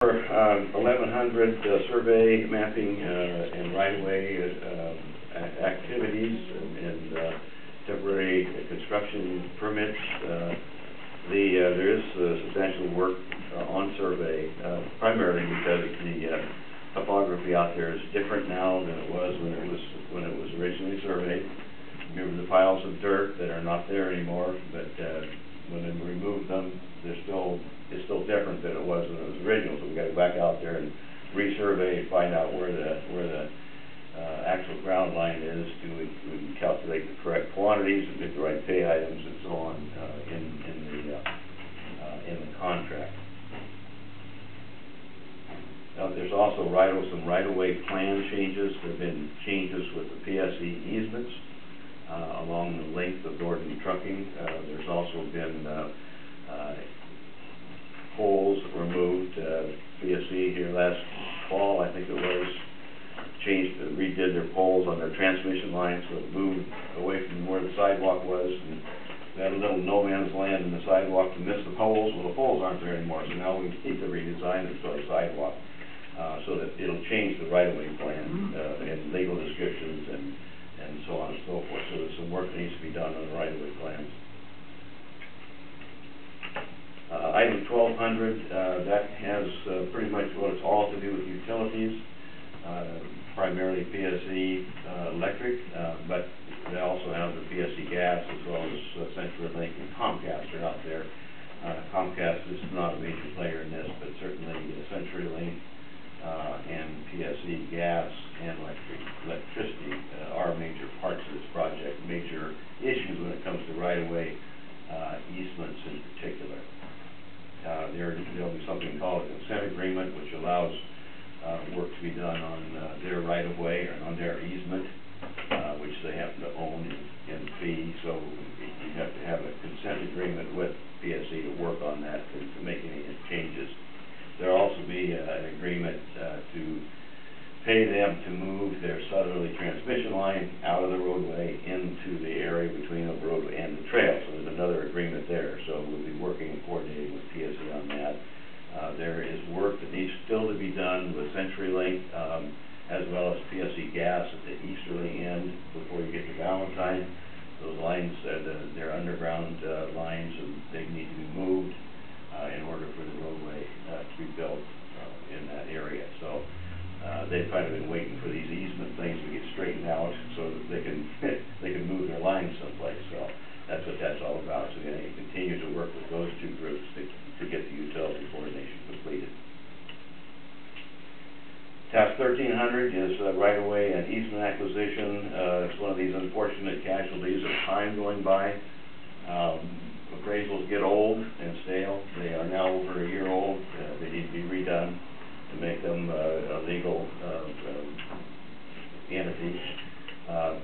1100 survey mapping and right-of-way activities and temporary construction permits. There is substantial work on survey, primarily because the topography out there is different now than it was when it was originally surveyed. Remember the piles of dirt that are not there anymore, but when they removed them, it's still different than it was when it was original. So we got to go back out there and resurvey and find out where the actual ground line is. We can calculate the correct quantities and get the right pay items and so on in the contract. There's also some right-of-way plan changes. There have been changes with the P.S. easements along the length of Gordon Trucking. There's also been poles removed. P.S. here last fall, I think it was, redid their poles on their transmission lines, so it moved away from where the sidewalk was, and we had a little no man's land in the sidewalk to miss the poles. Well, the poles aren't there anymore, so now we need to redesign it for a sidewalk so that it'll change the right-of-way plan and legal descriptions and so on and so forth. So there's some work that needs to be done on the right-of-way plans. Item 1200, that has pretty much what it's all to do with utilities, primarily P.S.E. electric, but they also have the P.S.E. gas as well as CenturyLink and Comcast are out there. Comcast is not a major player in this, but certainly CenturyLink and P.S.E. gas and electricity are major parts of this project, major issues when it comes to right-of-way easements in particular. There'll be something called a consent agreement, which allows work to be done on their right-of-way or on their easement, which they happen to own in fee. So you have to have a consent agreement with P.S.E. to work on that to make any changes. There'll also be an agreement to pay them to move their southerly transmission line out of the roadway into the area between the roadway and the trail. So there's another agreement there. So we'll be working and coordinating with P.S.E. on that. There is work that needs still to be done with CenturyLink as well as P.S.E. gas at the easterly end before you get to Valentine. Those lines, they're underground lines, and they need to be moved in order for the roadway to be built in that area. So they've kind of been waiting for these easement things to get straightened out so that they can move their lines someplace. So that's what that's all about. So we're going to continue to work with those two groups to get the utility coordination completed. Task 1300 is right-of-way and easement acquisition. It's one of these unfortunate casualties of time going by. Appraisals get old and stale. They are now over a year old. They need to be redone to make them a legal entity.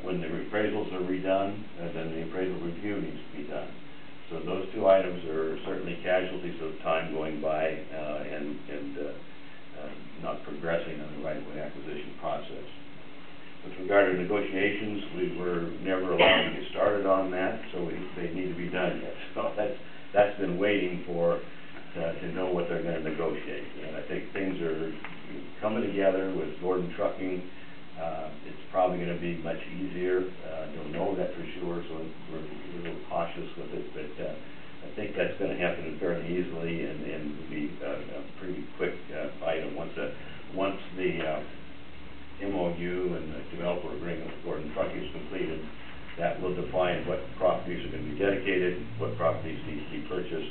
When the appraisals are redone, then the appraisal review needs to be done. So those two items are certainly casualties of time going by and not progressing on the right-of-way acquisition process. With regard to negotiations, we were never allowed to get started on that, so they need to be done yet. So that's been waiting to know what they're going to negotiate. And I think things are coming together with Gordon Trucking. It's probably going to be much easier. Don't know that for sure, so we're a little cautious with it. But I think that's going to happen fairly easily and be a pretty quick item once the MOU and the developer agreement with Gordon Trucking is completed. That will define what properties are going to be dedicated, what properties need to be purchased,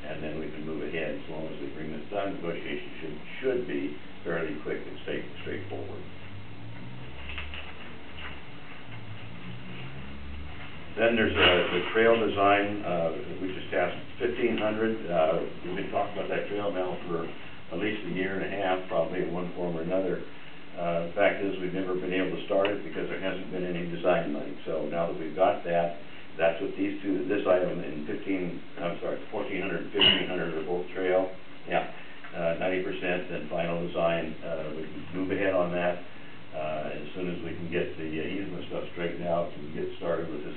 and then we can move ahead. As long as the agreement's done, negotiation should be fairly quick and straightforward. Then there's the trail design. We just tasked 1500. We've been talking about that trail now for at least a year and a half, probably in one form or another. The fact is we've never been able to start it because there hasn't been any design money. So now that we've got that, that's what this item in 1400 and 1500 are both trail. Yeah, 90%, then final design. We can move ahead on that. As soon as we can get the easement stuff straightened out and get started with this,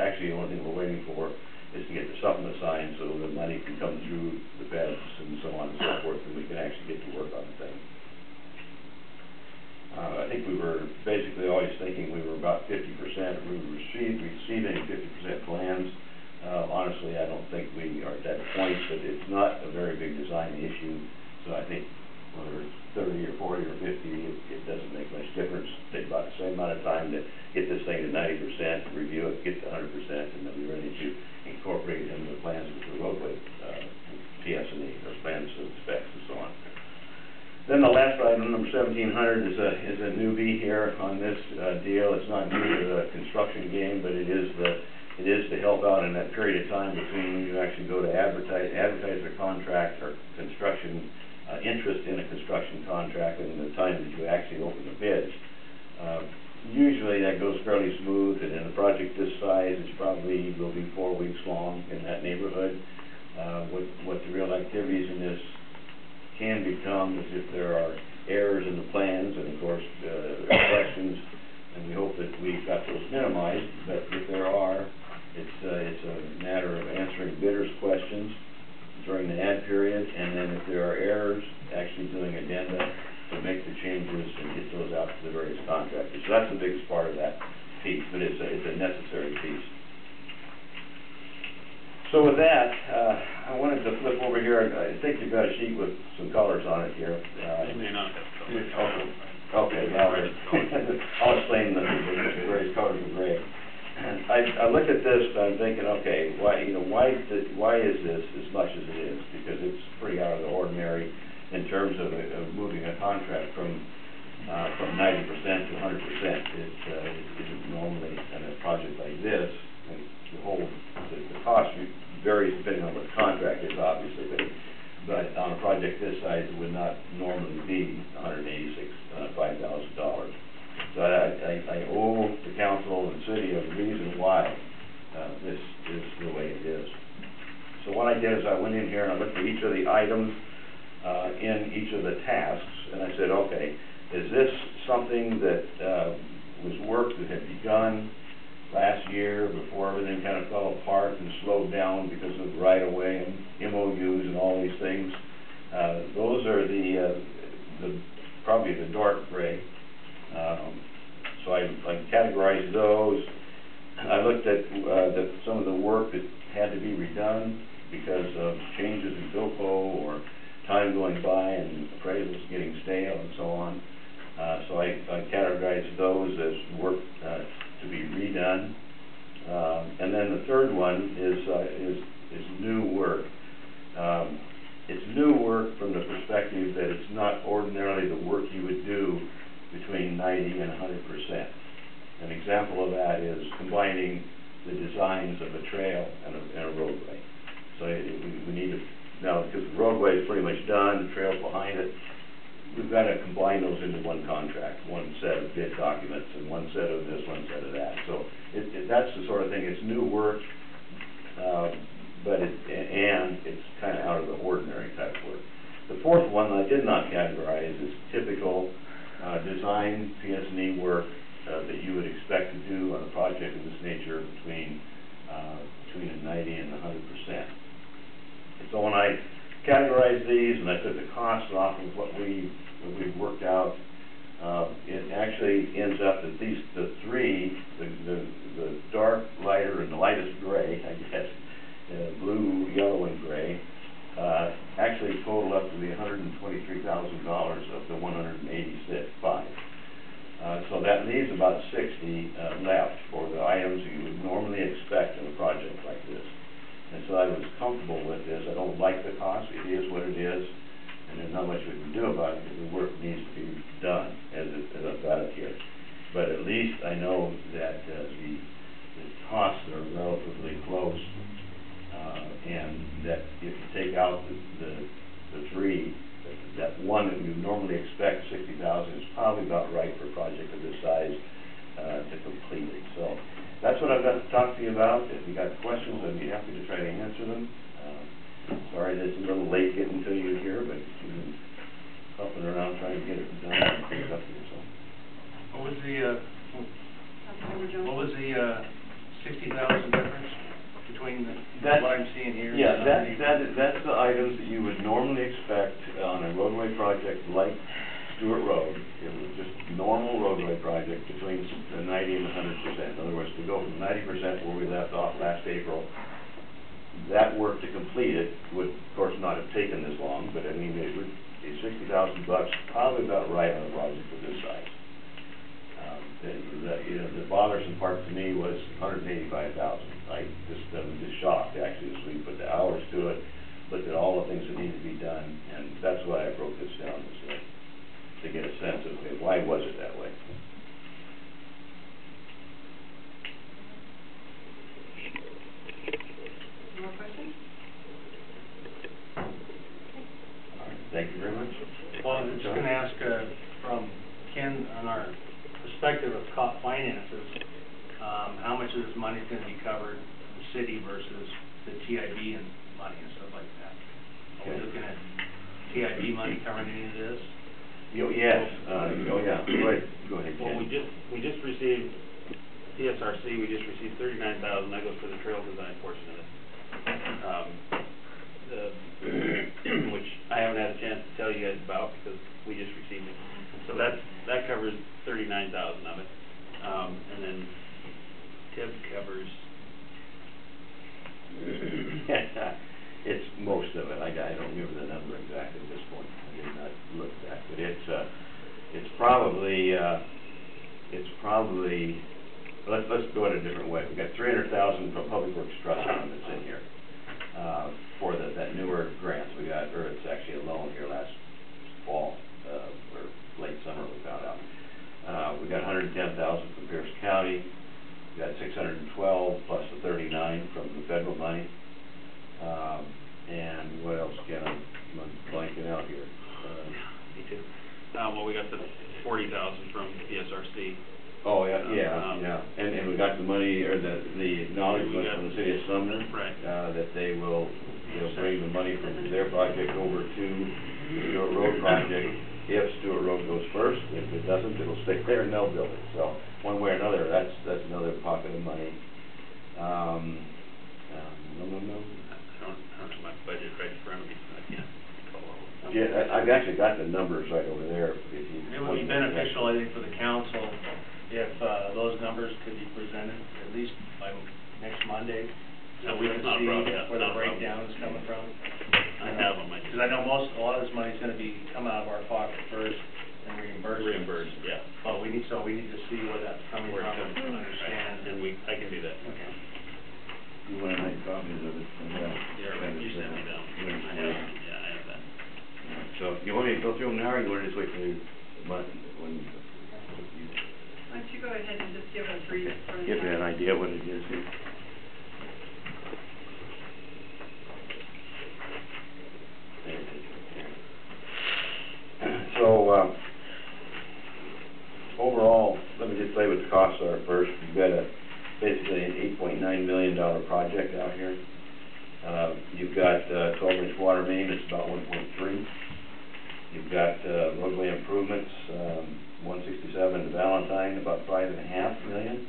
actually the only thing we're waiting for is to get the supplement signed so the money can come through the feds and so on and so forth, and we can actually get to work on the thing. I think we were basically always thinking we were about 50%. We were receiving 50% plans. Honestly, I don't think we are at that point, but it's not a very big design issue. So I think whether it's 30 or 40 or 50, it doesn't make much difference. Take about the same amount of time to get this thing to 90%, review it, get to 100%, and then be ready to incorporate it into the plans with the roadway P.S.E. or plans of specs and so on. Then the last item, number 1700, is a newbie here on this deal. It's not new to the construction game, but it is to help out in that period of time between when you actually go to advertise a contract or construction interest in a construction contract and the time that you actually open the bids. Usually that goes fairly smooth, and in a project this size, it's probably will be 4 weeks long in that neighborhood. What the real activities in this can become is if there are errors in the plans, and of course questions, and we hope that we've got those minimized, but if there are, it's a matter of answering bidders' questions during the ad period, and then if there are errors, actually doing addenda to make the changes and get those out to the various contractors. So that's the biggest part of that piece, but it's a necessary piece. So with that, I wanted to flip over here. I think you've got a sheet with some colors on it here. It may not have colors. Okay, well, I'll explain the various colors of gray. I look at this and I'm thinking, okay, why is this as much as it is? Because it's pretty out of the ordinary in terms of moving a contract from 90% to 100%. It isn't normally in a project like this. The cost varies depending on what the contract is, obviously, but on a project this size, it would not normally be $185,000. So I owe the council and city a reason why this is the way it is. So what I did is I went in here and I looked at each of the items in each of the tasks, and I said, okay, is this something that was work that had begun last year before everything kind of fell apart and slowed down because of right-of-way and MOUs and all these things? Those are probably the dark gray. So I categorized those. I looked at some of the work that had to be redone because of changes in GOPO or time going by and appraisals getting stale and so on. So I categorized those as work to be redone. And then the third one is new work. It's new work from the perspective that it's not ordinarily the work you would do between 90 and 100%. An example of that is combining the designs of a trail and a roadway. So we need to, now because the roadway is pretty much done, the trail's behind it, we've got to combine those into one contract, one set of bid documents, and one set of this, one set of that. So that's the sort of thing. It's new work, but it's kind of out of the ordinary type work. The fourth one I did not categorize is typical design PS&E work that you would expect to do on a project of this nature between a 90 and 100%. So when I categorized these and I took the costs off of what we worked out, it actually ends up that the three, the dark, lighter, and the lightest gray, I guess, blue, yellow, and gray, actually total up to the $123,000 of the 186.5. So that leaves about 60 left for the items you would normally expect in a project like this. And so I was comfortable with this. I don't like the cost. It is what it is, and there's not much we can do about it because the work needs to be done as I've got it here. But at least I know that the costs are relatively close, and that if you take out the three, that one that you normally expect, 60,000, is probably about right for a project of this size to complete it. So that's what I've got to talk to you about. If you got questions, I'd be happy to try to answer them. Sorry that it's a little late getting to you here, but you've been hopping around trying to get it done and pick it up here. So What was the 60,000 difference between the? roadway project like Stewart Road. It was just normal roadway project between 90 and 100%. In other words, to go from 90% where we left off last April, that work to complete it would, of course, not have taken this long, but I mean, it would be $60,000, probably about right on a project of this size. The bothersome part to me was $185,000. I was just shocked, actually, as we put the hours to it, looked at all the things that needed to be done, and that's why I broke this down, to get a sense of why was it that way. More questions? All right, thank you very much. Well, I'm just going to ask from Ken on our perspective of finances, how much of this money is going to be covered from the city versus the TIB and money and stuff like that? Are we looking at TIB money covering any of this? Yes. Yeah. Go ahead. Well, we just received PSRC. We just received $39,000. That goes for the trail design portion of it. Which I haven't had a chance to tell you guys about because we just received it. So that covers $39,000 of it, and then TIB covers. It's most of it. I don't remember the number exactly at this point. I did not look at that, but it's probably let's go it a different way. We've got $300,000 from Public Works Trust Fund that's in here for that newer grant we got, or it's actually a loan here last fall or late summer we found out. We got $110,000 from Pierce County. We got $612 plus the $39 from the federal money. And what else, Ken? I'm blanking out here. Me too. Well, we got the $40,000 from PSRC. Oh yeah. And we got the money or the acknowledgement from the city of Sumner, right? That they will bring the money from their project over to the Stewart Road project. If Stewart Road goes first, if it doesn't, it'll stay there and they'll build it. So one way or another, that's another pocket of money. I don't have my budget right in front of me, so I can't recall all of them. Yeah, I've actually got the numbers right over there. If you It would be beneficial, I think, for the council if those numbers could be presented at least by next Monday. No, So we can that's not a see problem, yeah, where the not a problem. breakdown is coming from. I have them. Because I know a lot of this money is going to be come out of our pocket first and reimbursed. Reimbursed, yeah. But we need to see where that's coming Where from it's coming and from, understand. right. And I can do that. Okay. You want to make copies of it? Yeah, right, you sent me that one. I have that. So, you want me to go through them now, or you want to just wait for the month when you? Why don't you go ahead and just give a brief sort of... Give you an idea what it is here. There it is right there. So, overall, let me just tell you what the costs are first. We've got basically an $8.9 million project out here. You've got 12-inch water main, it's about 1.3. You've got roadway improvements, 167 to Valentine, about $5.5 million.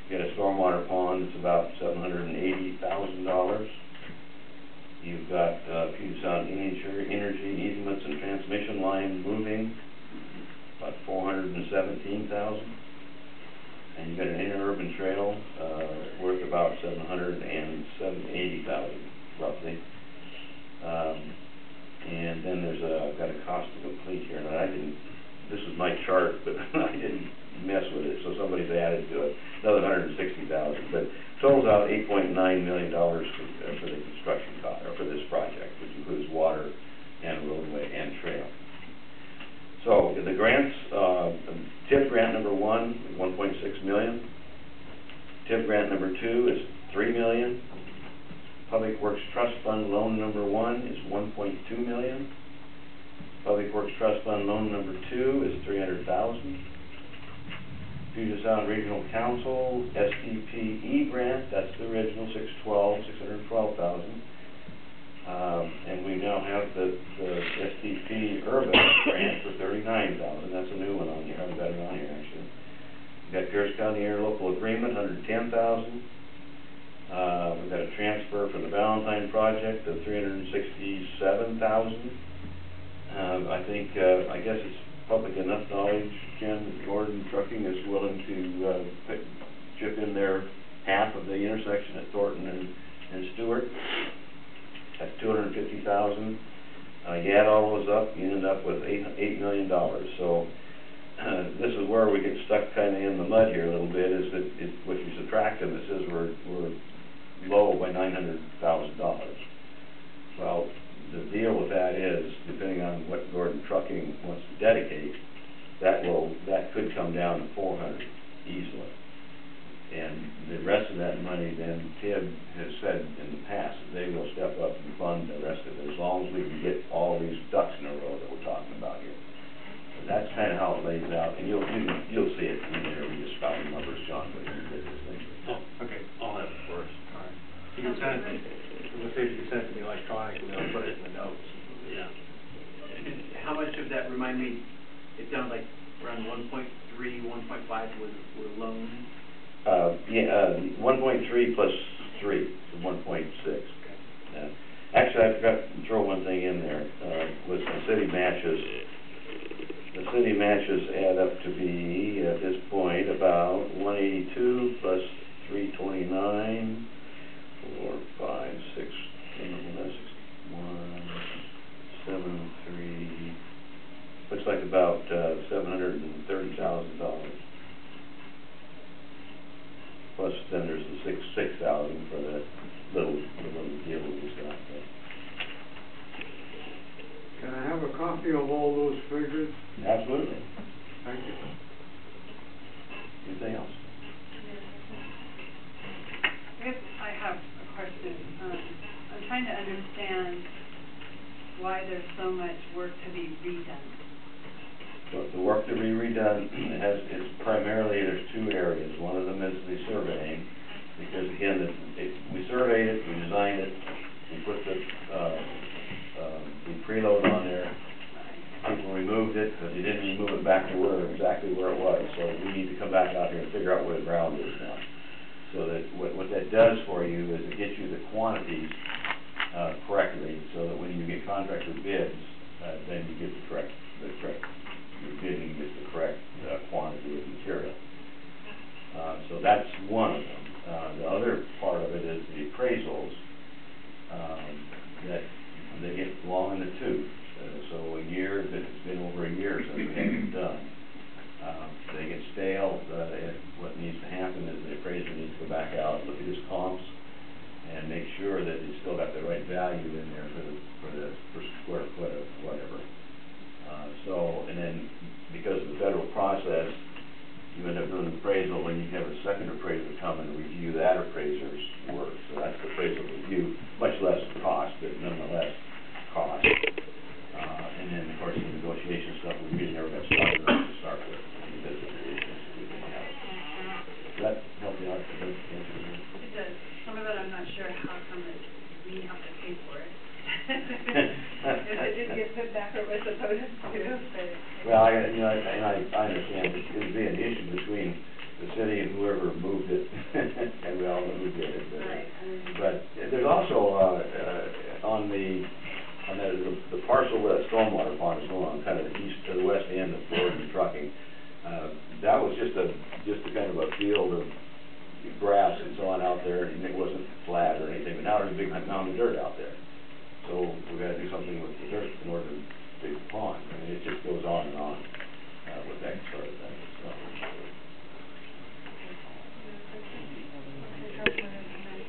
You got a stormwater pond, it's about $780,000. You've got P.C.S energy easements and transmission line moving, about $417,000. And you've got an interurban trail worth about $780,000 roughly. And then I've got a cost to complete here. Now this is my chart, but I didn't mess with it, so somebody's added to it, another $160,000. But totals out $8.9 million for the construction cost, or for this project, which includes water and roadway and trail. So the grants, TIP grant number 1 is $1.6 million. TIP grant number 2 is $3 million. Public Works Trust Fund loan number 1 is $1.2 million. Public Works Trust Fund loan number 2 is $300,000. Puget Sound Regional Council SDPE grant, that's the original $612,000. And we now have the SDP Urban grant for $39,000. That's a new one on here. I've got it on here actually. We've got Pierce County Interlocal Agreement, $110,000. We've got a transfer for the Valentine project of $367,000. I think, I guess it's public enough knowledge, Ken, that Gordon Trucking is willing to, chip in their half of the intersection at Thornton and Stewart. That's $250,000. You add all those up, you end up with $8 million. So, this is where we get stuck kind of in the mud here a little bit, is that if you subtract them, it says we're low by $900,000. Well, the deal with that is, depending on what Gordon Trucking wants to dedicate, that could come down to 400 easily. And the rest of that money, then TIB has said in the past that they will step up and fund the rest of it, as long as we can get all these ducks in a row that we're talking about here. So that's kind of how it lays out, and you'll see it in there. We just found the numbers, John, but you did this thing. Oh, okay, I'll have it for us. All right. You can send it, let's say you can send it to me electronically, I'll put it in the notes. Yeah. And how much of that, remind me, it sounded like around 1.3, 1.5 were loans? 1.3 plus 3, so 1.6. Actually, I forgot to throw one thing in there, was the city matches. The city matches add up to be, at this point, about 182 plus 329, 4, 5, 6, 1, 7, 3, looks like about $730,000. Plus, then there's the $6,000 for the little deal we just got there. Can I have a copy of all those figures? Absolutely. Thank you. Anything else? I guess I have a question. I'm trying to understand why there's so much work to be redone. So the work to be redone is primarily, there's two areas. One of them is the surveying, because again, we surveyed it, we designed it, we put the preload on there. People removed it, but they didn't remove it back to exactly where it was. So we need to come back out here and figure out where the ground is now. So that what that does for you is it gets you the quantities correctly, so that when you get contractor bids, then you get the correct your bidding is the correct quantity of material. So that's one of them. The other part of it is the appraisals that they get long in the tooth. So if it's been over a year since we had them done, they get stale. What needs to happen is the appraiser needs to go back out, look at his comps, and make sure that he's still got the right value in there per square foot of whatever. And then because of the federal process, you end up doing an appraisal, and you have a second appraiser come and review that appraiser's work. So that's the appraisal review, much less cost, but nonetheless cost. And then, of course, the negotiation stuff, we really never got started on to start with, because of the issues we didn't have. Does that help you out? Does that answer your? It does. Some of it I'm not sure how come we have to pay for it. If it didn't get put back where it was supposed to. Well, I understand it would be an issue between the city and whoever moved it, and we all know who did it. But there's also on the parcel where that stormwater pond is going on, kind of the east to the west end of Gordon Trucking. That was just a kind of a field of grass and so on out there, and it wasn't flat or anything. But now there's a big mound of dirt out there. So we've got to do something with the dirt in order to dig the pond. I mean, it just goes on and on with that sort of thing.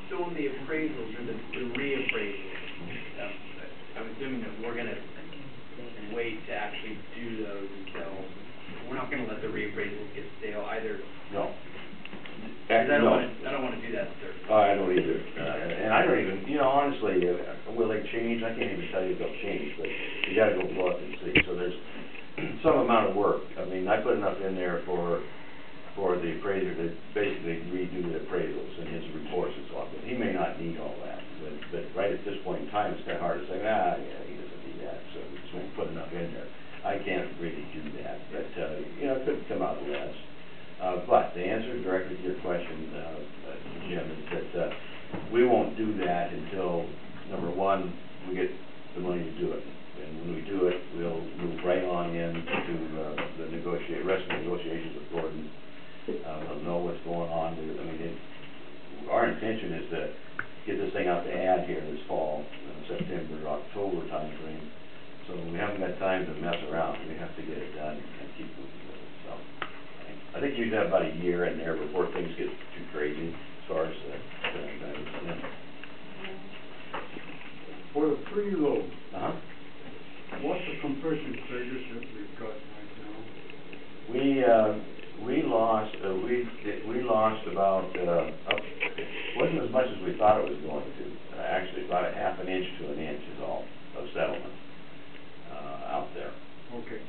So on the appraisals or the reappraisals, I'm assuming that we're going to wait to actually do those until, we're not going to let the reappraisals get stale either. No. I don't want to do that, sir. I don't either. And I don't even, honestly, will they change? I can't even tell you if they'll change, but you got to go look and see. So there's some amount of work. I mean, I put enough in there for the appraiser to basically redo the appraisals and his reports and so on. But he may not need all that. But right at this point in time, it's kind of hard to say, yeah, he doesn't need that, so we just won't put enough in there. I can't really do that, but, it could come out less. But the answer directly to your question, Jim, is that we won't do that until, number one, we get the money to do it. And when we do it, we'll move right on in to the rest of the negotiations with Gordon. We'll know what's going on. I mean, our intention is to get this thing out to ad here this fall, September, October timeframe. So we haven't got time to mess around. We have to get it done and keep moving with it. So I think you'd have about a year in there before things get too crazy as far as For the preload, Uh-huh. what's the compression figures that we've got right now? We lost about wasn't as much as we thought it was going to. Actually, about a half an inch to an inch is all of settlement out there. Okay.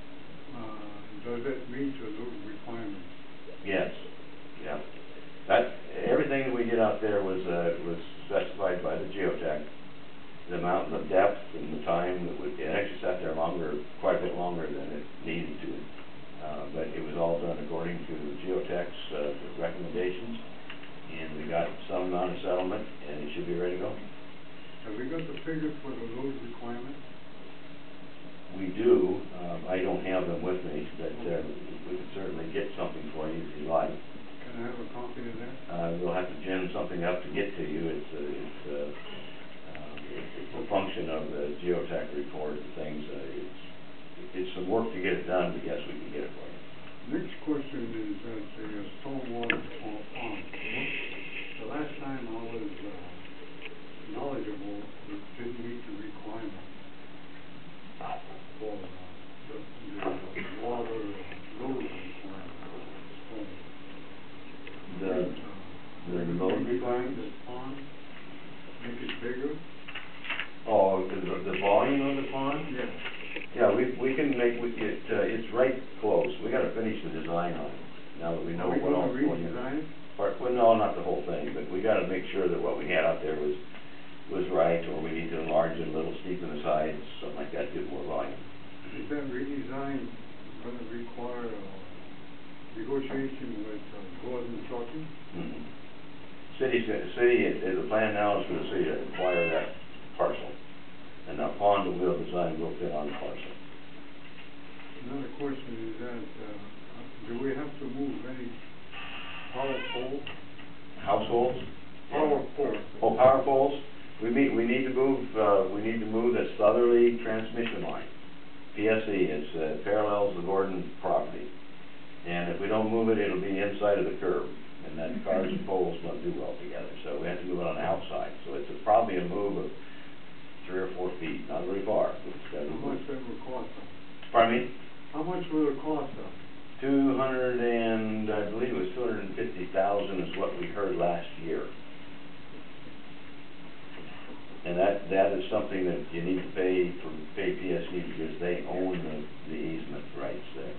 Does that meet those requirements? Yes. Yeah. Everything that we did out there was specified by the geotech. The amount, the depth, and the time it actually sat there quite a bit longer than it needed to. But it was all done according to geotech's recommendations, and we got some amount of settlement, and it should be ready to go. Have we got the figures for the load requirement? We do. I don't have them with me, but we can certainly get something for you if you like. Can I have a copy of that? We'll have to gin something up to get to you. It's a function of the geotech report and things. It's some work to get it done, but yes, we can get it for you. Next question is the stormwater pond. The last time I was knowledgeable, it didn't meet the requirement for the water load requirement. The load requirement? The pond, make it bigger? Oh, the volume of the pond? Yes. Yeah, we can make it. It's right close. We got to finish the design on it now that we know what else is going in. Redesign it? Well, no, not the whole thing, but we got to make sure that what we had out there was right, or we need to enlarge it a little, steepen the sides, something like that, get more volume. Is that redesign going to require negotiation with Gordon Trucking? Mm-hmm. The plan now is for the city to acquire that parcel, and that pond and wheel design will fit on the parcel. Another question is that, do we have to move any power poles? Households? Power poles. Oh, power poles? We need to move the southerly transmission line. P.C.S. Parallels the Gordon property. And if we don't move it, it'll be inside of the curb. And then cars and poles won't do well together. So we have to move it on the outside. So it's probably a move of 3 or 4 feet, not very far. How much that will cost us? Pardon me? How much will it cost us? I believe it was $250,000 is what we heard last year. And that is something that you need to pay PSE because they own the easement rights there.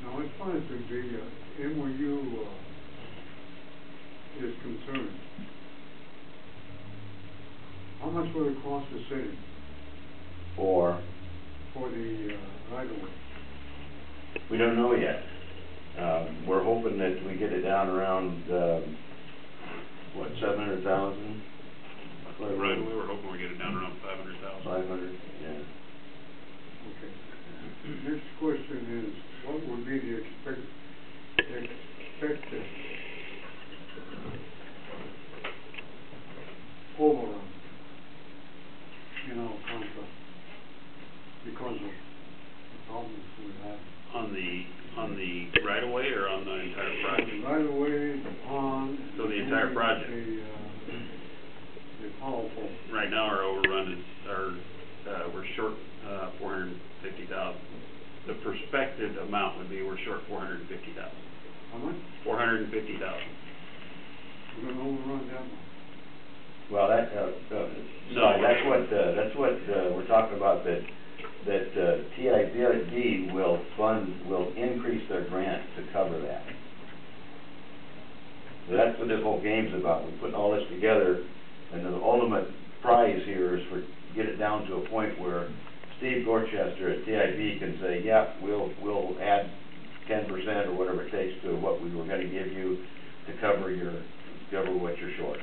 Now, as far as the MOU is concerned, how much will it cost the city For the right-of-way? we don't know yet. We're hoping that we get it down around, 700,000? Right away, we're hoping we get it down around 500,000. 500, yeah. Okay. Next question is, what would be the expected overrun in our contract because of the problems we have? On the right of way or on the entire project? Right away, the pond. So the entire project? The power pole. Right now, our overrun is, we're short, 450,000. The prospective amount would be we're short 450,000. How much? 450,000. We're gonna overrun that much. Well, that's what we're talking about, that TID will increase their grant to cover that. So that's what this whole game's about. We're putting all this together, and the ultimate prize here is for get it down to a point where Steve Gorchester at TID can say, yeah, we'll add 10% or whatever it takes to what we were going to give you to cover what you're short.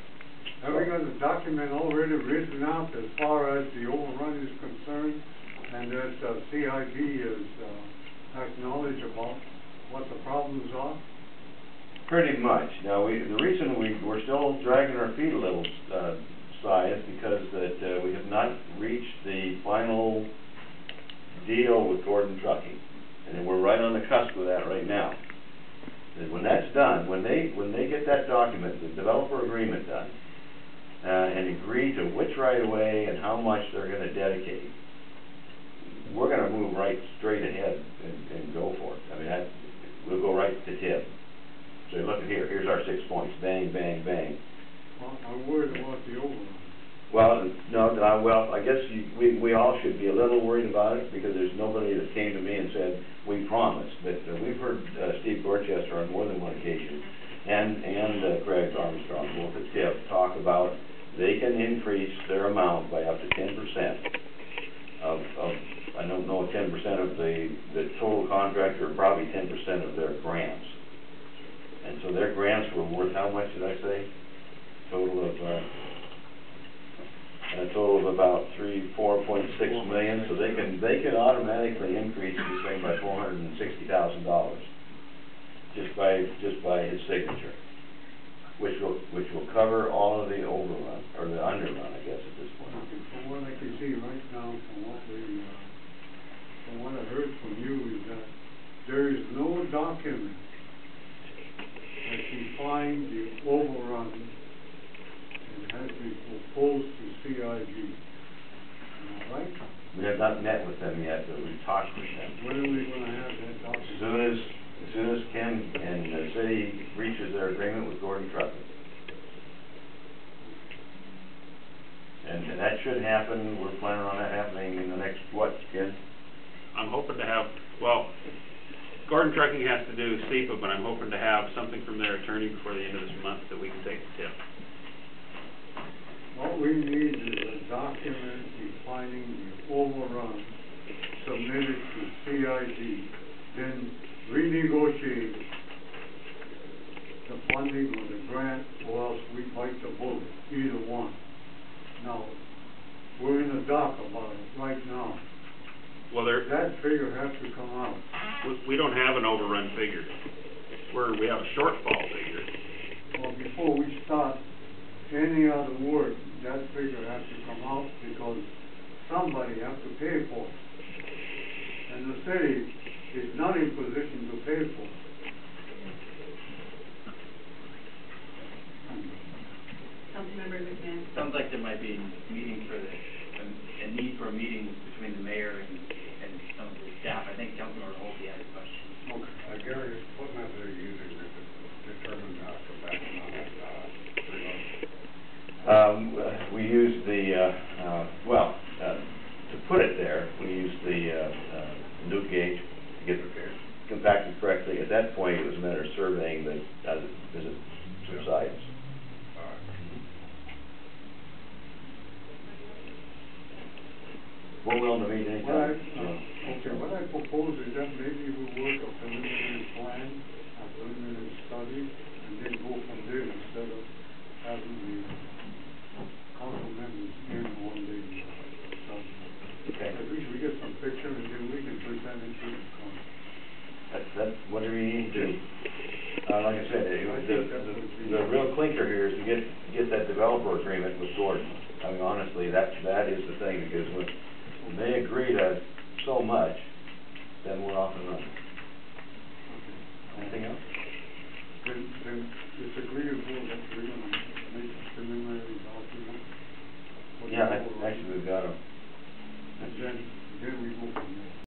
Have we got a document already written out as far as the overrun is concerned, and that CIB is acknowledged about what the problems are? Pretty much. Now, the reason we're still dragging our feet a little, Si, is because that we have not reached the final deal with Gordon Trucking, and we're right on the cusp of that right now. And when that's done, when they get that document, the developer agreement done, and agree to which right-of-way and how much they're going to dedicate, we're going to move right straight ahead and go for it. I mean, we'll go right to tip. So look at here's our 6 points, bang, bang, bang. Well, I'm worried about the overrun. Well, no, well, I guess we all should be a little worried about it, because there's nobody that came to me and said, we promised. But we've heard Steve Dorchester on more than one occasion, and Greg Armstrong, both at TIP, talk about they can increase their amount by up to 10% of I don't know, 10% of the total contract, or probably 10% of their grants. And so their grants were worth, how much did I say? A total of about $4.6 million. So they can automatically increase this thing by $460,000 just by his signature, which will cover all of the overrun, or the underrun, I guess, at this point. From what I can see right now, from what I heard from you, is that there is no document that defines the overrun and has been proposed to CIG. Am I right? We have not met with them yet, but we've talked with them. When are we gonna have that document? As soon as Ken and the city reaches their agreement with Gordon Trucking. And that should happen, we're planning on that happening in the next, what, Ken? I'm hoping to have, well, Gordon Trucking has to do SEPA, but I'm hoping to have something from their attorney before the end of this month that we can take to TIP. What we need is a document defining the overrun submitted to CIG, then renegotiate the funding or the grant, or else we bite the bullet, either one. Now, we're in the dark about it right now. Well, That figure has to come out. we don't have an overrun figure. We have a shortfall figure. Well, before we start any other work, that figure has to come out, because somebody has to pay for it. And the city is not in position to pay for it. Councilmember McMahon. Sounds like there might be a meeting for a need for a meeting between the mayor and some of the staff. I think Councilmember Holtby had a question. Okay. Gary, what method are you using to determine the maximum reload? We use to put it there, we use the nuke gauge to get it compacted correctly. At that point, it was a matter of surveying as it subsides. We're willing to meet anytime. What I propose is that maybe we work a preliminary plan, a preliminary study, and then go from there instead of having the council members in one day. Okay. At least we get some picture, and then we can present it to the council. That's whatever you need to do. Like I said, the real clinker here is to get that developer agreement with Gordon. I mean, honestly, that is the thing, because when they agree to so much, then we're off and running. Anything else? Then it's agreeable that we're gonna make a preliminary document. Yeah, actually, we've got them. And then